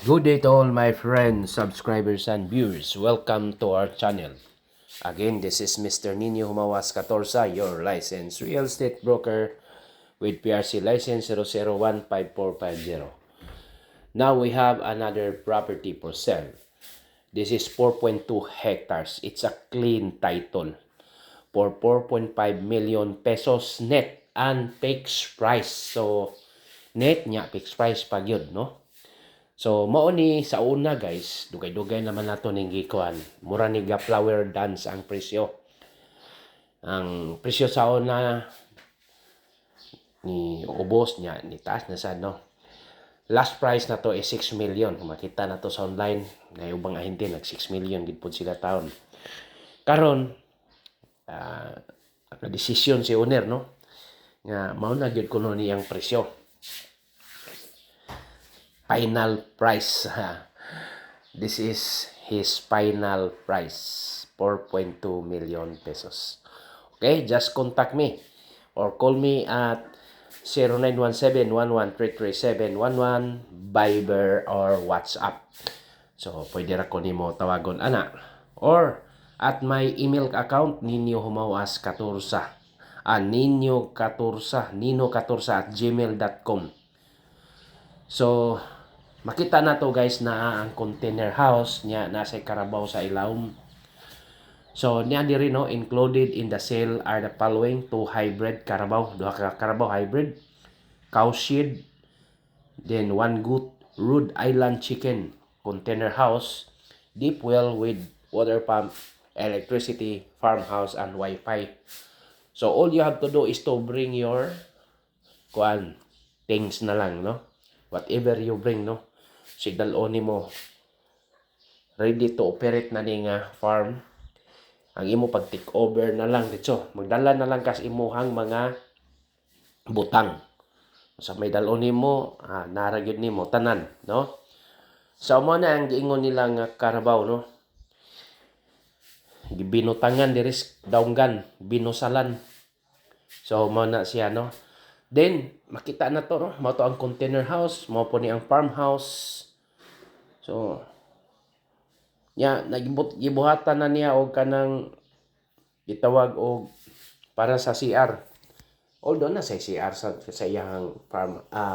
Good day to all my friends, subscribers, and viewers. Welcome to our channel. Again, this is Mr. Nino Humawas Catorza, your licensed real estate broker with PRC license 0015450. Now we have another property for sale. This is 4.2 hectares. It's a clean title for 4.5 million pesos net and fixed price. So, net niya, fixed price pag yun, no? So, mao ni sa una guys, dugay-dugay naman nato ning gikuan. Mura ni ga flower dance ang presyo. Ang presyo sa una ni ubos niya, ni taas na sad no. Last price na to is 6 million. Kung makita na to sa online, na ubang ahente nag 6 million gid pud sila taon. Karon, decision si owner no nga mao na gyud kuno niyang presyo. Final price. This is his final price, 4.2 million pesos. Okay, just contact me or call me at 0917-1133711, Viber or WhatsApp. So, pwede ra ko nimo tawagon ana. Or at my email account, Nino Humawas Catorza. Nino Catorza, nino14@gmail.com. So, makita na to guys na ang container house niya nasa Carabao sa Ilawom. So, niya diri no, included in the sale are the following: 2 hybrid Carabao, 2 ka Carabao hybrid, cow shed, then 1 good Rhode Island chicken, container house, deep well with water pump, electricity, farmhouse, and Wi-Fi. So, all you have to do is to bring your things na lang, no? Whatever you bring, no? Signal oni mo. Ready to operate na ni nga farm. Ang imo pag take over na lang dito. Magdala na lang kas imuhang mga butang. Sa may dalon nimo, nara gyud nimo tanan, no? So mo na ang giingon nila nga Carabao, no? Gibinutangan diri daunggan, binusalan. So mo na siya, no? Then makita na to, no? Mao to ang container house, mao po ni ang farmhouse. So nagibuhatan na niya og kanang gitawag og para sa CR. Although na sa CR sa iyang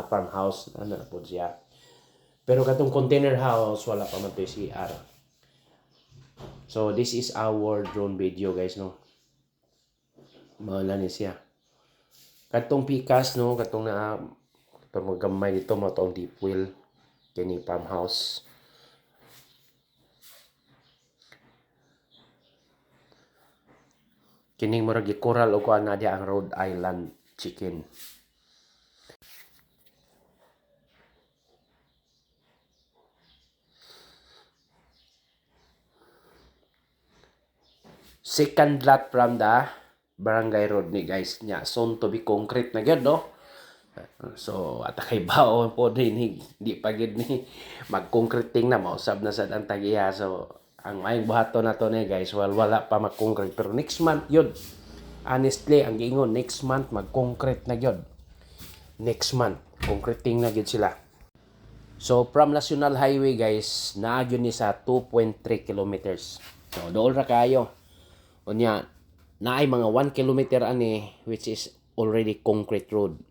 farmhouse na po siya. Pero katong container house wala pa man to CR. So this is our drone video guys, no. Mala ni siya. Katong pikas, no, katong magamay dito mo tong deep well kini farmhouse. Kining murag gikoral o kuan na dia ang Rhode Island chicken. Second lot from the Barangay Road ni guys nya, soon to be concrete na gyud, no. So atakay baon po din di pa gid ni mag-concreting na mausab na sad ang tagiya. So ang maayong buhaton nato ni guys wala pa mag-concrete pero next month yun. Honestly ang giingon next month mag-concrete na gyud. Next month concreting na gyud sila. So from National Highway guys naa gyud ni sa 2.3 kilometers. So dool ra kayo. Unya naay mga 1 kilometer ani which is already concrete road.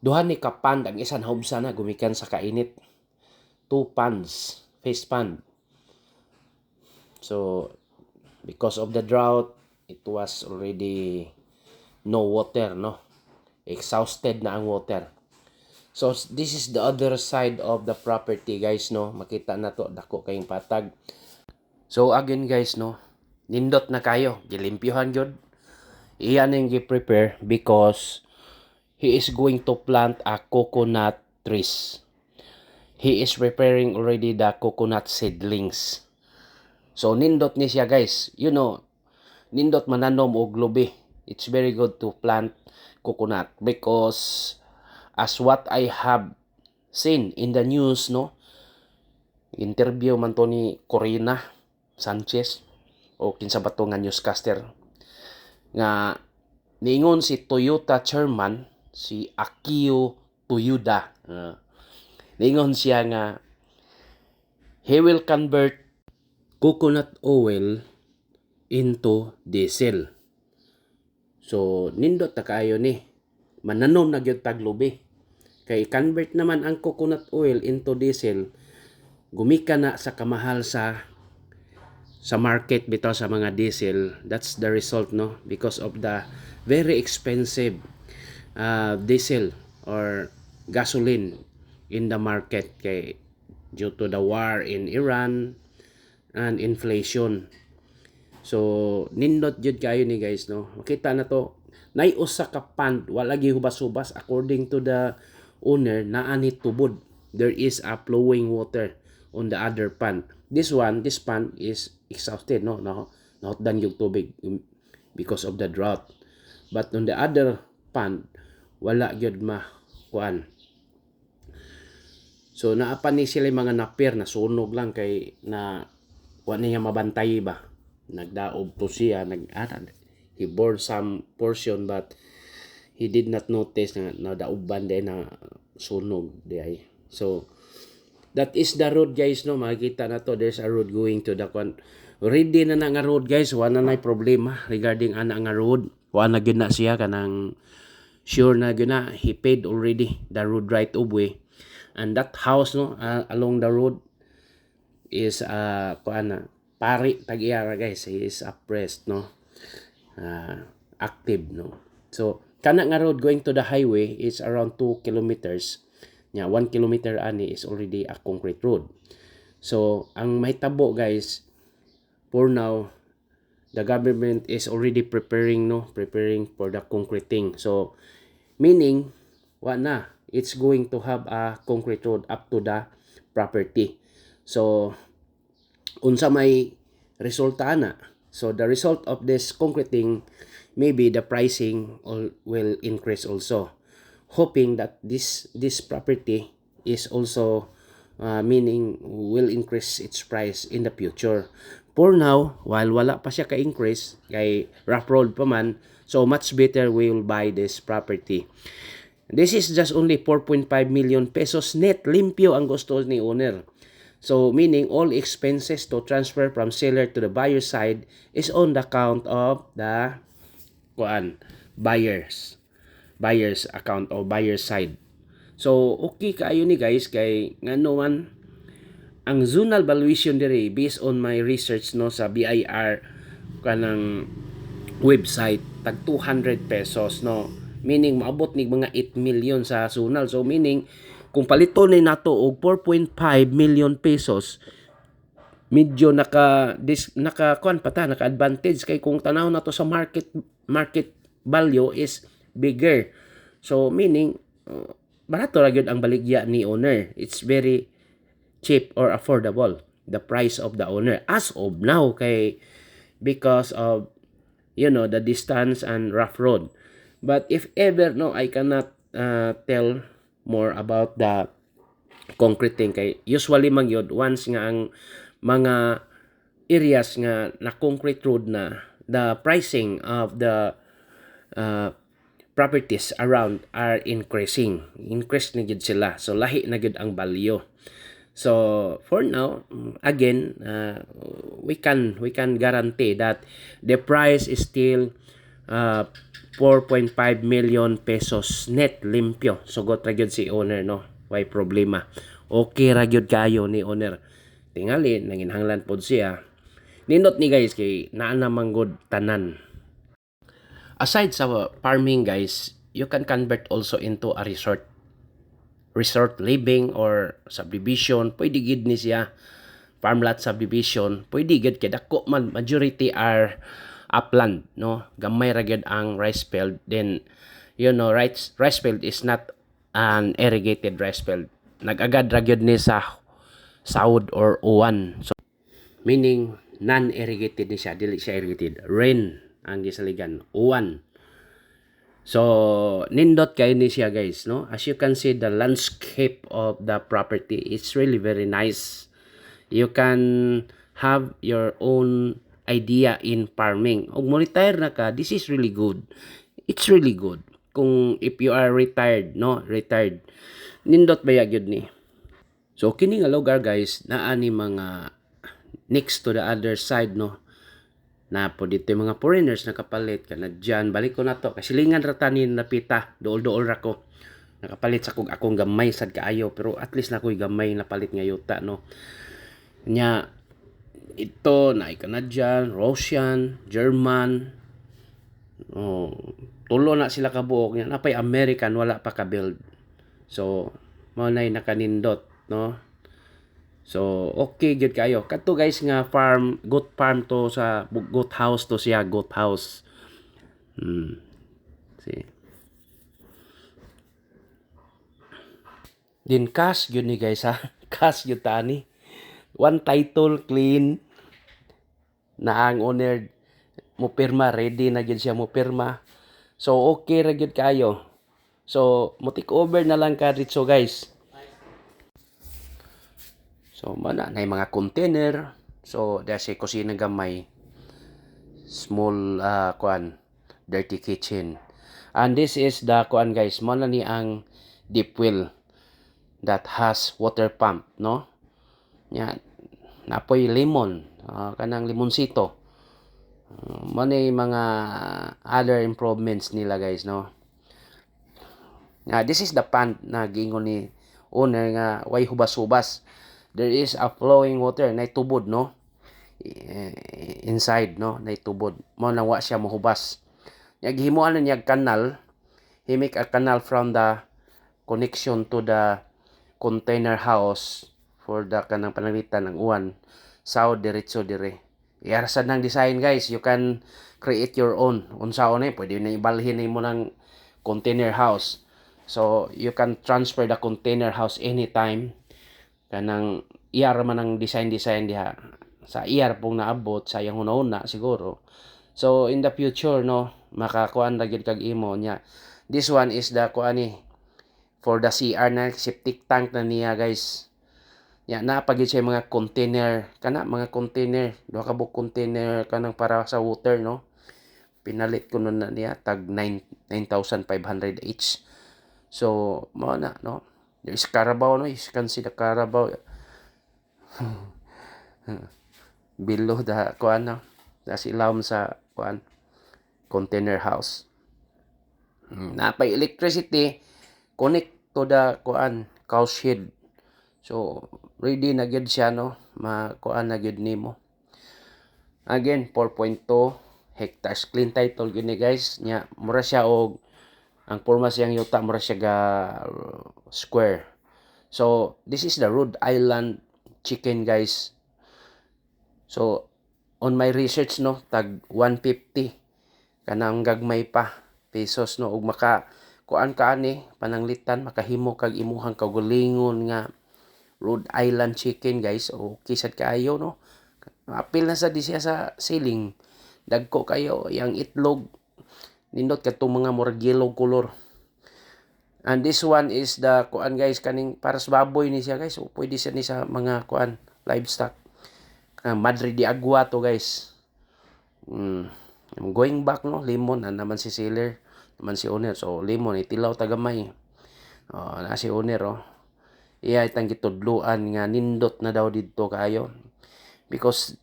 Duha ni ka pond ang isan hubsa na gumikan sa kainit. 2 ponds, face pond. So because of the drought, it was already no water, no. Exhausted na ang water. So this is the other side of the property guys, no. Makita na to dako kayong patag. So again guys, no, nindot na kayo, gilimpyuhan gyud. Iyan ning gi-prepare because he is going to plant a coconut trees. He is preparing already the coconut seedlings. So nindot ni siya guys. You know, nindot mananom og lubi. It's very good to plant coconut because as what I have seen in the news, no, interview man to ni Corina Sanchez o kinsa ba to nga newscaster nga niingon si Toyota chairman si Akio Toyoda Lingon siya nga he will convert coconut oil into diesel. So nindot ta kaayo ni. Mananom na gyud taglubi. Kay convert naman ang coconut oil into diesel, gumika na sa kamahal sa market bitaw sa mga diesel. That's the result, no, because of the very expensive diesel or gasoline in the market kay due to the war in Iran and inflation. So nindot jud kayo ni guys, no, makita na to nay usa ka pond wala gi hubas-hubas according to the owner naa ni tubod. There is a flowing water on the other pond. This pond is exhausted, no, nahotdan yung tubig because of the drought. But on the other pond wala gyud kuan. So naapan ni sila mga napier na sunog lang kay na wa niya mabantay ba. Nagdaob to siya, he bore some portion but he did not notice na nadaoban din na sunog di. So that is the road guys, no, makikita na to, there's a road going to the ready na nga road guys, wala na problema regarding ana nga road, wala na gyud na siya kanang sure na gyud na he paid already the road right of way. And that house, no, along the road is pari tag-iyara guys, he is oppressed, no, active, no. So kana nga road going to the highway is around 2 kilometers. 1 kilometer ani is already a concrete road. So ang mahitabo guys, for now the government is already preparing for the concreting. So meaning it's going to have a concrete road up to the property. So unsa may resulta na. So the result of this concreting, maybe the pricing will increase also, hoping that this property is also meaning will increase its price in the future. For now, while wala pa siya ka-increase, kay rough road pa man, so much better we will buy this property. This is just only 4.5 million pesos net limpyo ang gusto ni owner. So meaning all expenses to transfer from seller to the buyer side is on the account of the buyers account o buyer side. So okay kaayo ni guys kay ngano man ang zonal valuation diri based on my research, no, sa BIR kanang website tag 200 pesos, no, meaning maabot ni mga 8 million sa zonal. So meaning kung paliton ni nato og 4.5 million pesos, medyo naka advantage kay kung tanaw nato sa market value is bigger. So meaning barato ra gyud ang baligya ni owner. It's very cheap or affordable the price of the owner as of now kay because of the distance and rough road. But if ever, no, I cannot tell more about the concreting kay usually magyod once nga ang mga areas nga na concrete road na, the pricing of the properties around are increasing. Increase na gid sila. So lahi na gid ang value. So for now, again, we can guarantee that the price is still 4.5 million pesos net limpyo. So got ra gyud si owner, no. Why problema. Okay ra gyud kayo ni owner. Tingali nanginhanglan pod siya. Nindot ni guys kay naa na manggod tanan. Aside sa farming guys, you can convert also into a resort living or subdivision. Pwede gid ni siya farmland subdivision. Pwede gid kay dako man majority are upland, no, gamay ra gid ang rice field. Then rice field is not an irrigated rice field. Nag-agad ra gid ni sa sawod or uwan. So meaning non-irrigated ni siya, dili siya irrigated. Rain ang gisaligan, uwan. So nindot kay ni siya guys, no. As you can see, the landscape of the property is really very nice. You can have your own idea in farming. Og mo retire na ka, this is really good. It's really good. Kung if you are retired, no, nindot ba gyud ni. So kini nga lugar guys naa ni mga next to the other side no, na po dito yung mga foreigners nakapalit Canadian balik ko na to kasi lingan ra tanin napita dool-dool ra ko nakapalit sa akong gamay sad kaayo pero at least na ko'y gamay na palit nga yuta no nya ito na Canadian, Russian, German oh, tulo na sila kabuok nya napay American wala pa ka build so mao nay nakanindot no. So, okay gyud kayo. Kadto guys nga farm, goat farm to sa goat house to siya, goat house. See. Din cash gyud ni guys ha. Cash gyud tani. One title clean na ang owner mo pirma, ready na gyud siya mo pirma. So, okay ra gyud kayo. So, mo take over na lang ka dito guys. So, mana na mga container. So, dahil kusina gamay. Small kuan dirty kitchen. And this is the kuan guys, mo na ni ang deep well that has water pump no. Nya napoy lemon, kanang limonsito. Mo ni mga other improvements nila guys no. This is the pond na gingon ni owner nga way hubas-hubas. There is a flowing water na tubod no inside no na tubod mo nang wa siya mohubas himuan niya kanal. He make a canal from the connection to the container house for the kanang pananglitan ng uwan sao diretso dire iarasad ng design guys. You can create your own unsaon pwede na ibalhin mo ng container house so you can transfer the container house anytime kanang iyar man ang design diha sa iyar pong naabot sa iyang una siguro. So in the future no makakuan ra gyud kag imo nya. This one is the kuani for the CR na septic tank na niya guys. Ya na pagid siya mga container kana mga container duha ka buk container kanang para sa water no. Pinalit ko nun na niya tag 9,500 each. So mo na no. There is Carabao no, is consider Carabao. Below the kuan no. Ilawom sa kuan container house. Napay electricity connect to the kuan cow shed. So ready na gyud siya no, makuan na gyud nimo. Again 4.2 hectares clean title gyud ni guys nya mura siya og ang porma siyang yuta mura siya ga square. So this is the Rhode Island chicken guys. So on my research no tag 150 kanang gagmay pa pesos no ug maka kuan ka ani pananglitan makahimo kag imuhang kaugalingon nga Rhode Island chicken guys. Okay sad kaayo no. Apil na sa disya sa ceiling. Dagko kayo yang itlog nindot katong mga murag yellow color. And this one is the kuan guys kaning para sa baboy ni siya guys. So pwede siya ni sa mga kuan livestock. Madre de Agua to guys. Going back no, lemon naman si seller, naman si owner. So lemon itilaw tagamay. Na si owner oh. Iya itang gitudluan nga nindot na daw didto kaayo. Because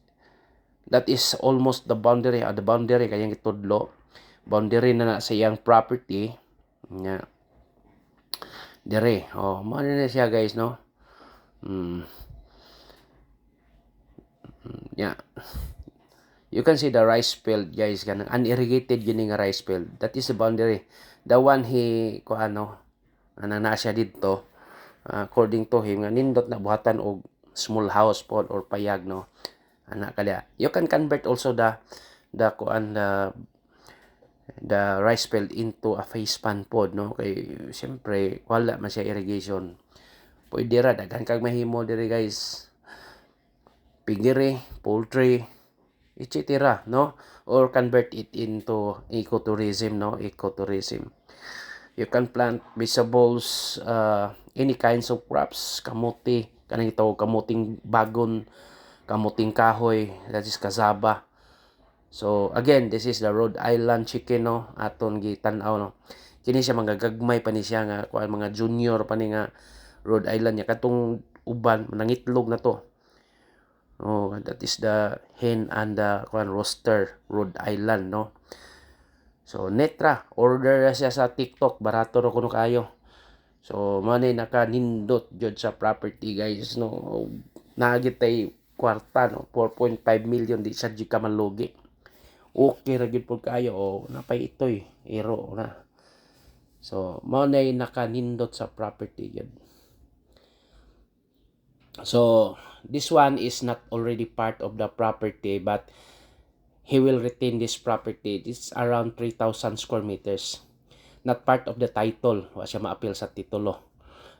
that is almost the boundary, kayang gitudlo. Boundary na sa iyang property. Nya. Dire, mo na siya guys no. Yeah. You can see the rice field guys kanang unirrigated yun nga rice field. That is the boundary. The one na siya dito according to him nga nindot na buhatan og small house pod or payag no. Ana kada. You can convert also the rice field into a face pan pod no kay siyempre wala man siya irrigation. Pwede ra daghan kag mahimo diri guys. Piggery, poultry, etc. no, or convert it into ecotourism no, ecotourism. You can plant vegetables, any kinds of crops, kamote, kanang ito kamuting bagon, kamuting kahoy, that is cassava. So again, this is the Rhode Island chicken no, aton gitan-aw no. Kini siya mga gagmay pa ni siya nga kuan mga junior pa ni nga Rhode Island niya katong uban nangitlog na to. Oh, that is the hen and the rooster, Rhode Island, no. So netra order na siya sa TikTok, barato ra kuno kayo. So manay nakanindot jud sa property guys, no. Nagitay kwarta, no, 4.5 million di sa di ka malugi. Okay ra gyud pud kayo, napay itoy iro na. So manay nakanindot sa property gyud. So this one is not already part of the property, but he will retain this property. This is around 3,000 square meters. Not part of the title. Wa siya ma-appeal sa titulo.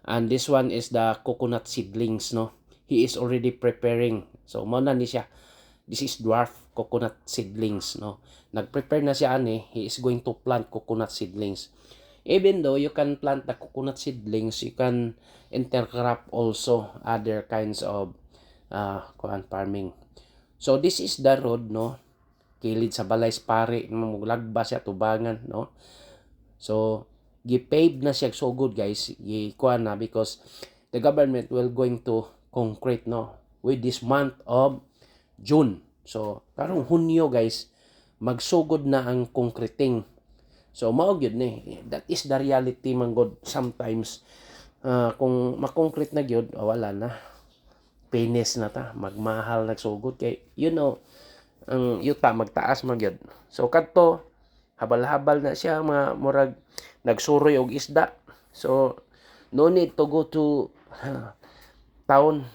And this one is the coconut seedlings, no. He is already preparing. So mo na ni siya. This is dwarf coconut seedlings, no. Nag-prepare na siya ani. He is going to plant coconut seedlings. Even though you can plant the coconut seedlings, you can intercrop also other kinds of farming. So this is the road, no. Kilid sa balay pare, maglagba siya tubangan, no. So gipave na siya so good guys, gikuan na because the government will going to concrete, no, with this month of June. So karong Hunyo guys, magsugod na ang concreting. So mao gyud ni, that is the reality man god. Sometimes kung makoncrete na gyud, wala na, finish na ta, magmahal nagsugod kay ang yuta magtaas man gyud. So kadto habal-habal na siya, mga murag nagsuroy og isda. So no need to go to town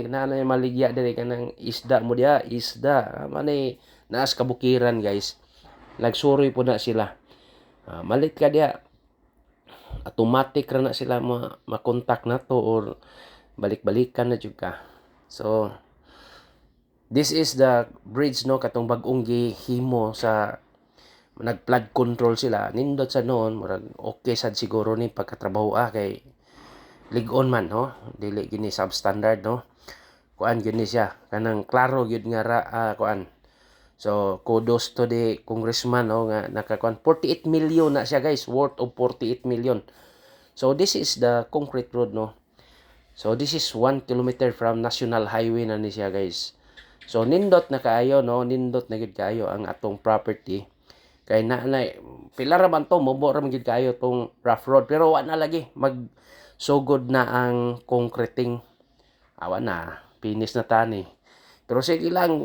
na maligya diri kanang isda mo diha, isda manay naas kabukiran guys. Nagsuroy po na sila. Malit ka diha, automatic ra na sila makontak na to or balik-balikan na jud ka. So this is the bridge, no, katong bag-ong gihimo sa nag-flood control sila. Nindot sa noon, murag okay sad siguro ni pagkatrabaho kay lig-on man, no, dili gini substandard, no. Kuan gyud ni siya, kanang klaro gyud nga kuan. So kudos to the congressman, no, nga nakakuan 48 million na siya guys, worth of 48 million. So this is the concrete road, no. So this is 1 kilometer from National Highway na ni siya guys. So nindot na kaayo, no, nindot na gid kaayo ang atong property. Kay pila ra man to, mobo ra man gid kaayo tong rough road, pero wa na lagi magsugod na ang concreting. Awa na, finish na tani. Pero sige lang,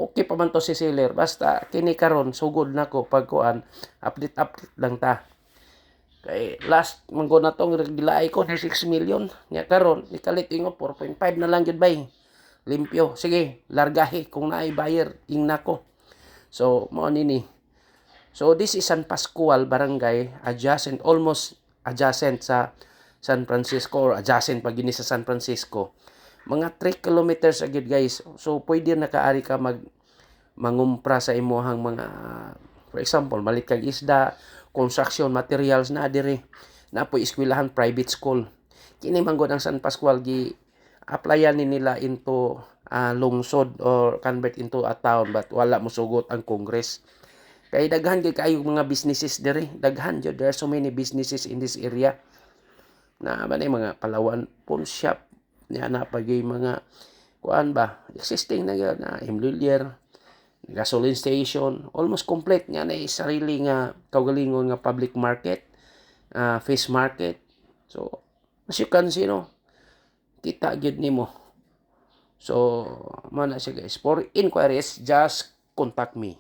okay pa man to si seller. Basta kini karon sugod na ko pagkuan, update lang ta. Kay last manggo na tong gilaay ko ni 6 million. Nya karon nikalit ingo 4.5 na lang gyud bay. Limpyo. Sige, largahi kung naay buyer ingna ko. So mo nini. So this is San Pascual Barangay, almost adjacent sa San Francisco, or adjacent pag gini sa San Francisco. Mga 3 kilometers agad guys. So pwede na kaari ka mangumpra sa imuhang mga, for example, malit kag isda, construction materials na diri. Na po eskwelahan, private school. Kini manggod ang San Pascual applyan ni nila into lungsod or convert into a town, but wala mosugot ang Congress. Kay daghan gyud kayo mga businesses diri. Daghan jud, there are so many businesses in this area. Na mga Palawan pawn shop, niya na pagay mga kuan ba, existing na gyud na imlulier, gasoline station, almost complete nga na sarili nga kaugalingon nga public market, fish market. So as you can see, no, kita gyud nimo. So mana siya guys. For inquiries, just contact me.